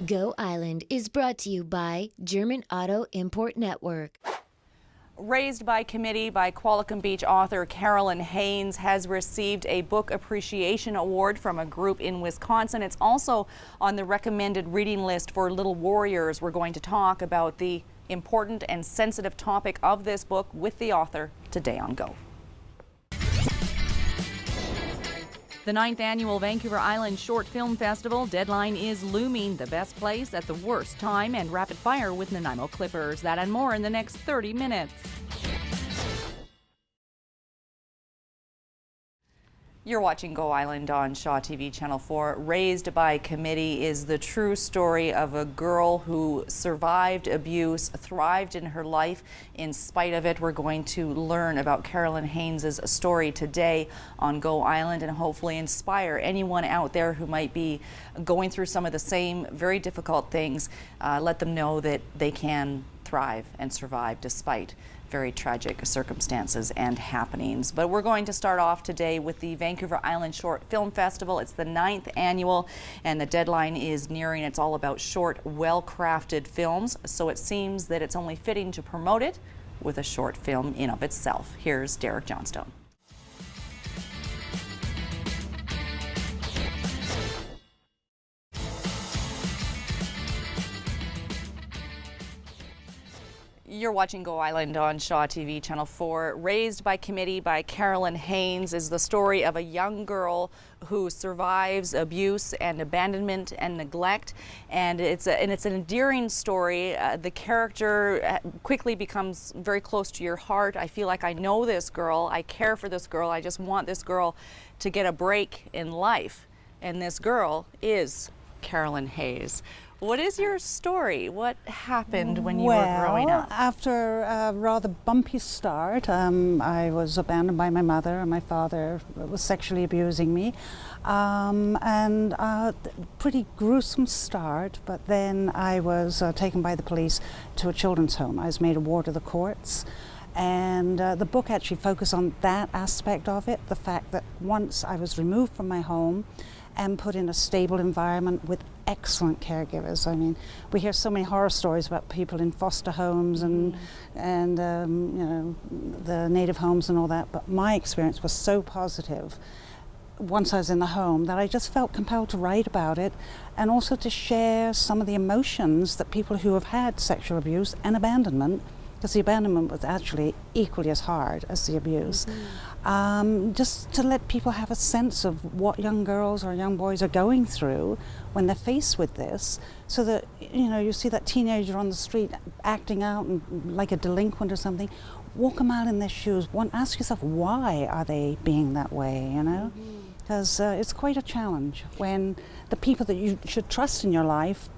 Go Island is brought to you by German Auto Import Network. Raised by committee by Qualicum Beach author Carolyn Haynes has received a book appreciation award from a group in Wisconsin. It's also on the recommended reading list for Little Warriors. We're going to talk about the important and sensitive topic of this book with the author today on Go. The 9th annual Vancouver Island Short Film Festival deadline is looming. The best place at the worst time and rapid fire with Nanaimo Clippers. That and more in the next 30 minutes. You're watching Go Island on Shaw TV Channel 4. Raised by Committee is the true story of a girl who survived abuse, thrived in her life in spite of it. We're going to learn about Carolyn Haynes' story today on Go Island and hopefully inspire anyone out there who might be going through some of the same very difficult things. Let them know that they can thrive and survive despite very tragic circumstances and happenings. But we're going to start off today with the Vancouver Island Short Film Festival. It's the 9th annual and the deadline is nearing. It's all about short, well-crafted films, so it seems that it's only fitting to promote it with a short film in of itself. Here's Derek Johnstone. You're watching Go Island on Shaw TV Channel 4. Raised by Committee by Carolyn Haynes is the story of a young girl who survives abuse and abandonment and neglect, and it's an endearing story. The character quickly becomes very close to your heart. I feel like I know this girl. I care for this girl. I just want this girl to get a break in life, and this girl is Carolyn Haynes. What is your story? What happened when you were growing up? After a rather bumpy start, I was abandoned by my mother, and my father was sexually abusing me. And pretty gruesome start, but then I was taken by the police to a children's home. I was made a ward of the courts. And the book actually focused on that aspect of it, the fact that once I was removed from my home and put in a stable environment with excellent caregivers. I mean, we hear so many horror stories about people in foster homes and you know, the native homes and all that, but my experience was so positive once I was in the home that I just felt compelled to write about it and also to share some of the emotions that people who have had sexual abuse and abandonment, because the abandonment was actually equally as hard as the abuse. Just to let people have a sense of what young girls or young boys are going through when they're faced with this, so that, you know, you see that teenager on the street acting out and like a delinquent or something, walk them out in their shoes. Ask yourself, why are they being that way, you know? Because it's quite a challenge when the people that you should trust in your life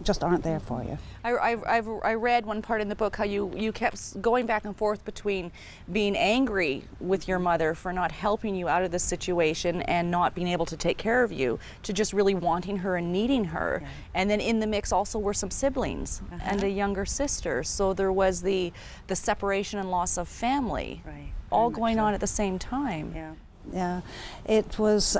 just aren't there for you. I read one part in the book how you kept going back and forth between being angry with your mother for not helping you out of this situation and not being able to take care of you, to just really wanting her and needing her. Yeah. And then in the mix also were some siblings and a younger sister. So there was the separation and loss of family, right, all going on at the same time. Yeah, yeah. It was,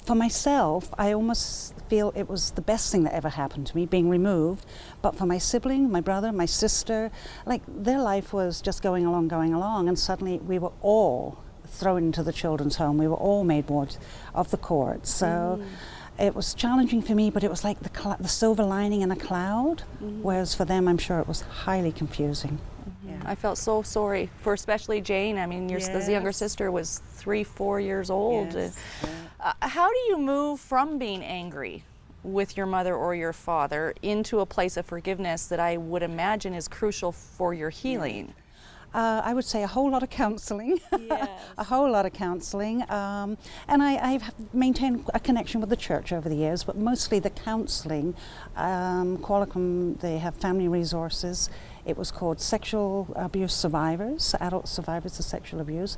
for myself, I almost feel it was the best thing that ever happened to me, being removed. But for my sibling, my brother, my sister, like, their life was just going along, and suddenly we were all thrown into the children's home. We were all made ward of the court. So it was challenging for me, but it was like the silver lining in a cloud, whereas for them, I'm sure it was highly confusing. Yeah. I felt so sorry for especially Jane. I mean, your younger sister was 3-4 years old. Yes. How do you move from being angry with your mother or your father into a place of forgiveness that I would imagine is crucial for your healing? I would say a whole lot of counselling, a whole lot of counselling, and I've maintained a connection with the church over the years, but mostly the counselling. Qualicum, they have family resources. It was called Sexual Abuse Survivors, Adult Survivors of Sexual Abuse.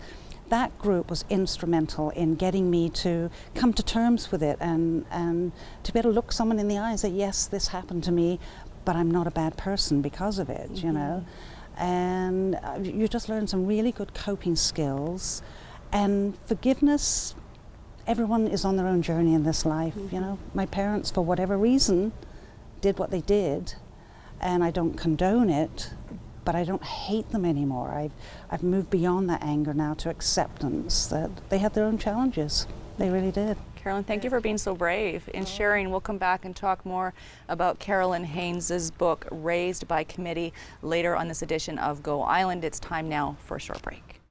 That group was instrumental in getting me to come to terms with it and to be able to look someone in the eye and say, yes, this happened to me, but I'm not a bad person because of it, you know. And you just learn some really good coping skills. And forgiveness everyone is on their own journey in this life. You know, my parents, for whatever reason, did what they did, and I don't condone it, but I don't hate them anymore. I've moved beyond that anger now to acceptance that they had their own challenges. They really did. Carolyn, thank you for being so brave in sharing. We'll come back and talk more about Carolyn Haynes's book, Raised by Committee, later on this edition of Go Island. It's time now for a short break.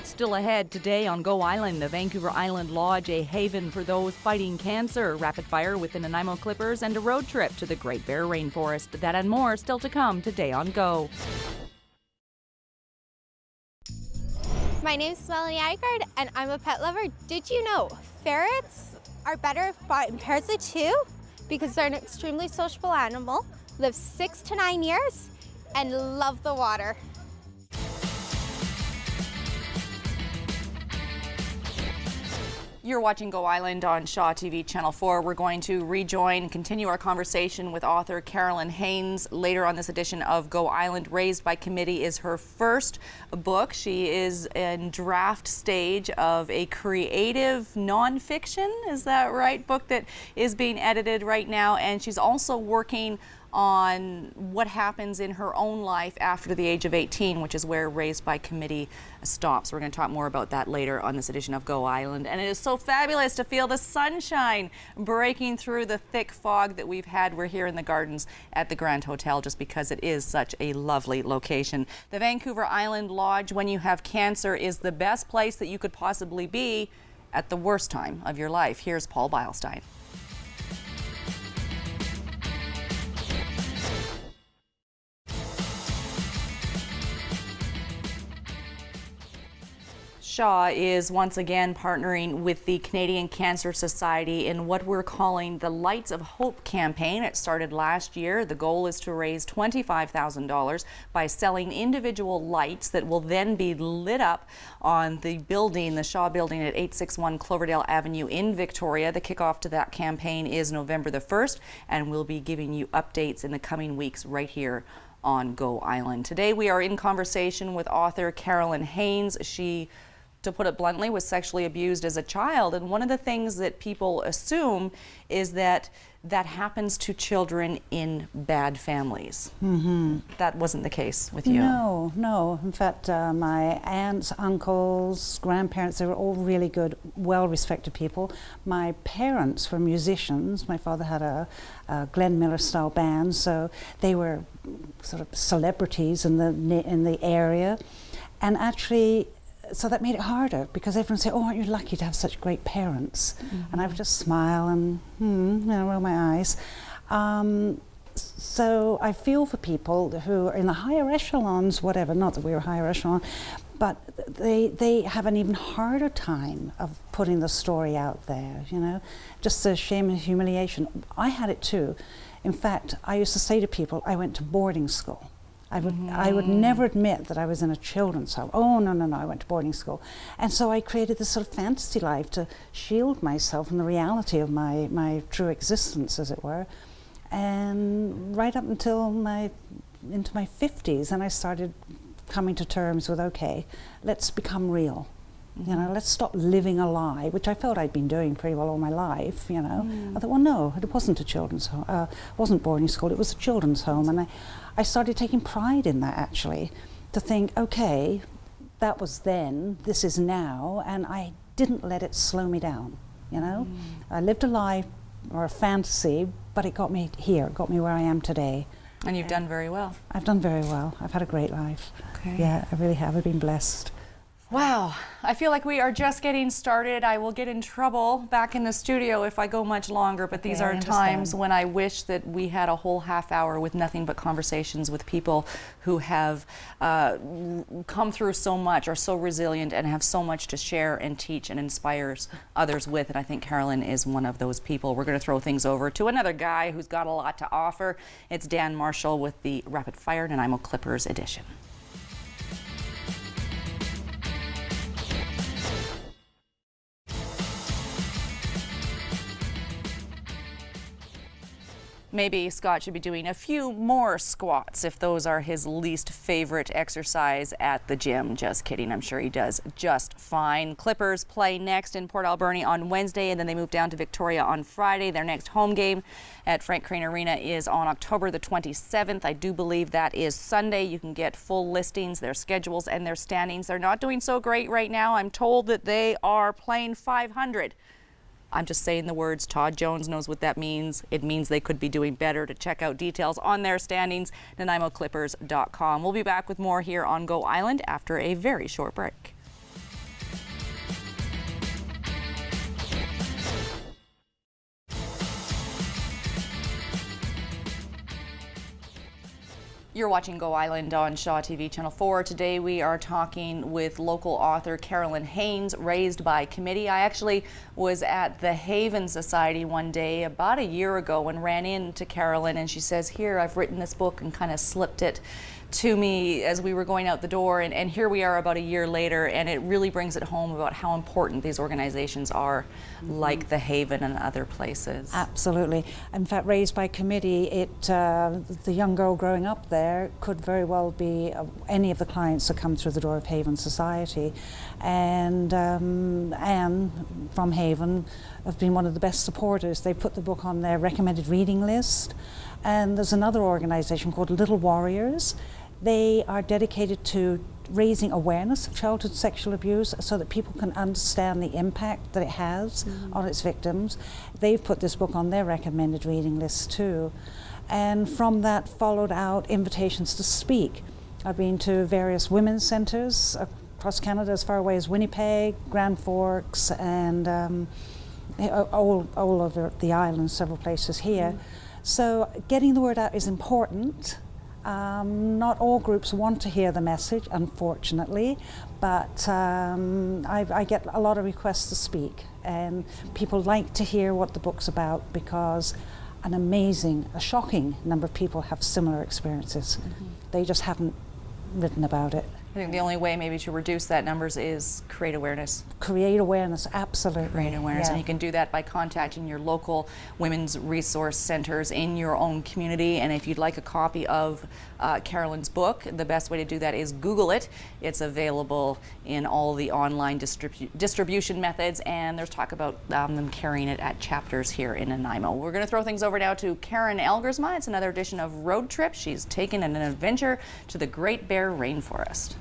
Still ahead today on Go Island, the Vancouver Island Lodge, a haven for those fighting cancer, rapid fire with the Nanaimo Clippers, and a road trip to the Great Bear Rainforest. That and more still to come today on Go. My name is Melanie Igard, and I'm a pet lover. Did you know ferrets are better if bought in pairs of 2 because they're an extremely sociable animal, live 6 to 9 years, and love the water. You're watching Go Island on Shaw TV Channel 4. We're going to continue our conversation with author Carolyn Haynes later on this edition of Go Island. Raised by Committee is her first book. She is in draft stage of a creative nonfiction, is that right, book that is being edited right now, and she's also working on what happens in her own life after the age of 18, which is where Raised by Committee stops. We're going to talk more about that later on this edition of Go Island. And it is so fabulous to feel the sunshine breaking through the thick fog that we've had. We're here in the gardens at the Grand Hotel just because it is such a lovely location. The Vancouver Island Lodge, when you have cancer, is the best place that you could possibly be at the worst time of your life. Here's Paul Beilstein. Shaw is once again partnering with the Canadian Cancer Society in what we're calling the Lights of Hope campaign. It started last year. The goal is to raise $25,000 by selling individual lights that will then be lit up on the building, the Shaw building at 861 Cloverdale Avenue in Victoria. The kickoff to that campaign is November the 1st, and we'll be giving you updates in the coming weeks right here on Go Island. Today we are in conversation with author Carolyn Haynes. She, to put it bluntly, was sexually abused as a child. And one of the things that people assume is that that happens to children in bad families. That wasn't the case with you. No, no. In fact, my aunts, uncles, grandparents, they were all really good, well-respected people. My parents were musicians. My father had a Glenn Miller-style band, so they were sort of celebrities in the area. And actually, so that made it harder because everyone said, "Oh, aren't you lucky to have such great parents?" And I would just smile and roll my eyes. So I feel for people who are in the higher echelons, whatever. Not that we were higher echelon, but they have an even harder time of putting the story out there. You know, just the shame and humiliation. I had it too. In fact, I used to say to people, I went to boarding school. I would never admit that I was in a children's home. Oh, no, I went to boarding school. And so I created this sort of fantasy life to shield myself from the reality of my true existence, as it were. And right up until into my 50s, and I started coming to terms with, okay, let's become real. You know, let's stop living a lie, which I felt I'd been doing pretty well all my life, you know. I thought, well, no, it wasn't a children's home, it wasn't boarding school, it was a children's home. And I started taking pride in that, actually, to think, okay, that was then, this is now, and I didn't let it slow me down, you know. I lived a lie or a fantasy, but it got me here, it got me where I am today. And you've done very well. I've done very well. I've had a great life. Okay. Yeah, I really have. I've been blessed. Wow, I feel like we are just getting started. I will get in trouble back in the studio if I go much longer, but these are times when I wish that we had a whole half hour with nothing but conversations with people who have come through so much, are so resilient, and have so much to share and teach and inspires others with, and I think Carolyn is one of those people. We're going to throw things over to another guy who's got a lot to offer. It's Dan Marshall with the Rapid Fire Nanaimo Clippers edition. Maybe Scott should be doing a few more squats if those are his least favorite exercise at the gym. Just kidding. I'm sure he does just fine. Clippers play next in Port Alberni on Wednesday, and then they move down to Victoria on Friday. Their next home game at Frank Crane Arena is on October the 27th. I do believe that is Sunday. You can get full listings, their schedules, and their standings. They're not doing so great right now. I'm told that they are playing 500. I'm just saying the words. Todd Jones knows what that means. It means they could be doing better. To check out details on their standings, NanaimoClippers.com. We'll be back with more here on Go Island after a very short break. You're watching Go Island on Shaw TV Channel 4. Today we are talking with local author Carolyn Haynes, Raised by Committee. I actually was at the Haven Society one day about a year ago and ran into Carolyn, and she says, here, I've written this book, and kind of slipped it to me as we were going out the door, and here we are about a year later, and it really brings it home about how important these organizations are, like the Haven and other places. Absolutely. In fact, Raised by Committee, the young girl growing up there could very well be any of the clients that come through the door of Haven Society. And Anne from Haven have been one of the best supporters. They put the book on their recommended reading list. And there's another organization called Little Warriors. They are dedicated to raising awareness of childhood sexual abuse so that people can understand the impact that it has on its victims. They've put this book on their recommended reading list too. And from that followed out invitations to speak. I've been to various women's centers across Canada, as far away as Winnipeg, Grand Forks, and all over the island, several places here. So getting the word out is important. Not all groups want to hear the message, unfortunately, but I get a lot of requests to speak, and people like to hear what the book's about because a shocking number of people have similar experiences. They just haven't written about it. I think the only way maybe to reduce that numbers is create awareness. Create awareness, absolutely. Create awareness, Yeah. and you can do that by contacting your local women's resource centers in your own community. And if you'd like a copy of Carolyn's book, the best way to do that is Google it. It's available in all the online distribution methods, and there's talk about them carrying it at chapters here in Nanaimo. We're going to throw things over now to Karen Elgersma. It's another edition of Road Trip. She's taken an adventure to the Great Bear Rainforest.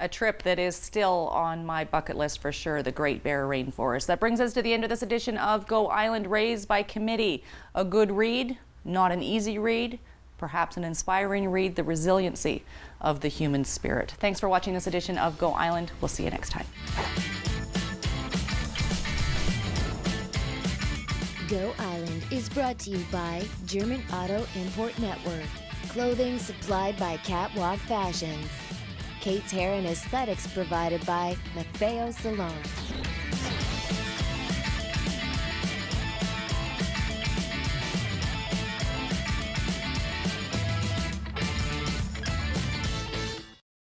A trip that is still on my bucket list for sure, the Great Bear Rainforest. That brings us to the end of this edition of Go Island, Raised by Committee. A good read, not an easy read, perhaps an inspiring read, the resiliency of the human spirit. Thanks for watching this edition of Go Island. We'll see you next time. Go Island is brought to you by German Auto Import Network. Clothing supplied by Catwalk Fashions. Kate's Hair and Aesthetics provided by Maffeo Salon.